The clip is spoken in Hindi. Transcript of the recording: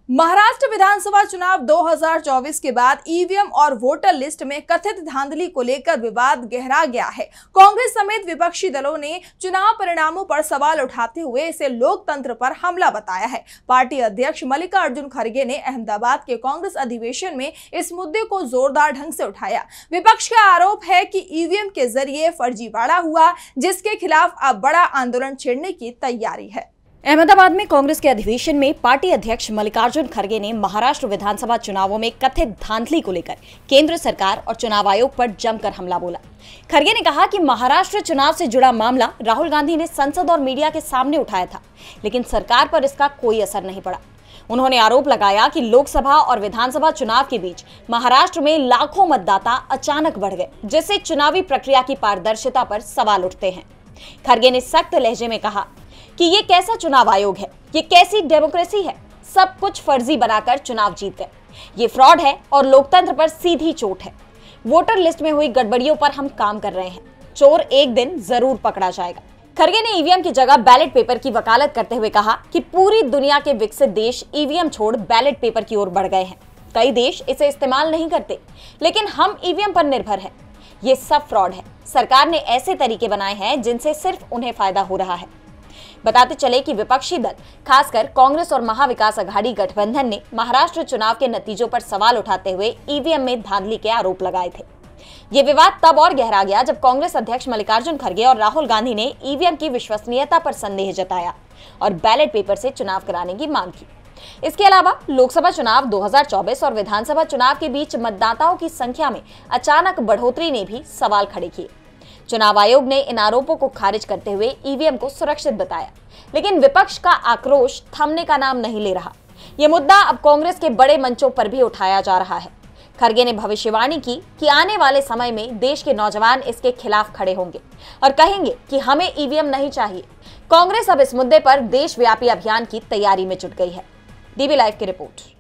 महाराष्ट्र विधानसभा चुनाव 2024 के बाद ईवीएम और वोटर लिस्ट में कथित धांधली को लेकर विवाद गहरा गया है। कांग्रेस समेत विपक्षी दलों ने चुनाव परिणामों पर सवाल उठाते हुए इसे लोकतंत्र पर हमला बताया है। पार्टी अध्यक्ष मल्लिकार्जुन खड़गे ने अहमदाबाद के कांग्रेस अधिवेशन में इस मुद्दे को जोरदार ढंग से उठाया। विपक्ष का आरोप है कि ईवीएम के जरिए फर्जीवाड़ा हुआ, जिसके खिलाफ अब बड़ा आंदोलन छेड़ने की तैयारी है। अहमदाबाद में कांग्रेस के अधिवेशन में पार्टी अध्यक्ष मल्लिकार्जुन खड़गे ने महाराष्ट्र विधानसभा चुनावों में कथित धांधली को लेकर केंद्र सरकार और चुनाव आयोग पर जमकर हमला बोला। खड़गे ने कहा कि महाराष्ट्र चुनाव से जुड़ा मामला राहुल गांधी ने संसद और मीडिया के सामने उठाया था, लेकिन सरकार पर इसका कोई असर नहीं पड़ा। उन्होंने आरोप लगाया कि लोकसभा और विधानसभा चुनाव के बीच महाराष्ट्र में लाखों मतदाता अचानक बढ़ गए, जिससे चुनावी प्रक्रिया की पारदर्शिता पर सवाल उठते हैं। खड़गे ने सख्त लहजे में कहा कि ये कैसा चुनाव आयोग है, ये कैसी डेमोक्रेसी है, सब कुछ फर्जी बनाकर चुनाव जीत गए। ये फ्रॉड है और लोकतंत्र पर सीधी चोट है। वोटर लिस्ट में हुई गड़बड़ियों पर हम काम कर रहे हैं, चोर एक दिन जरूर पकड़ा जाएगा। खड़गे ने ईवीएम की जगह बैलेट पेपर की वकालत करते हुए कहा कि पूरी दुनिया के विकसित देश ईवीएम छोड़ बैलेट पेपर की ओर बढ़ गए हैं। कई देश इसे इस्तेमाल नहीं करते, लेकिन हम ईवीएम पर निर्भर हैं। ये सब फ्रॉड है। सरकार ने ऐसे तरीके बनाए हैं जिनसे सिर्फ उन्हें फायदा हो रहा है। बताते चले कि विपक्षी दल, खासकर कांग्रेस और महाविकास अघाड़ी गठबंधन ने महाराष्ट्र चुनाव के नतीजों पर सवाल उठाते हुए ईवीएम में धांधली के आरोप लगाए थे। ये विवाद तब और गहरा गया जब कांग्रेस अध्यक्ष मल्लिकार्जुन खड़गे और राहुल गांधी ने ईवीएम की विश्वसनीयता पर संदेह जताया और बैलेट पेपर से चुनाव कराने की मांग की। इसके अलावा लोकसभा चुनाव 2024 और विधानसभा चुनाव के बीच मतदाताओं की संख्या में अचानक बढ़ोतरी ने भी सवाल खड़े किए। चुनाव आयोग ने इन आरोपों को खारिज करते हुए ईवीएम को सुरक्षित बताया, लेकिन विपक्ष का आक्रोश थमने का नाम नहीं ले रहा। यह मुद्दा अब कांग्रेस के बड़े मंचों पर भी उठाया जा रहा है। खड़गे ने भविष्यवाणी की कि आने वाले समय में देश के नौजवान इसके खिलाफ खड़े होंगे और कहेंगे कि हमें ईवीएम नहीं चाहिए। कांग्रेस अब इस मुद्दे पर देशव्यापी अभियान की तैयारी में जुट गई है। डीबी लाइव की रिपोर्ट।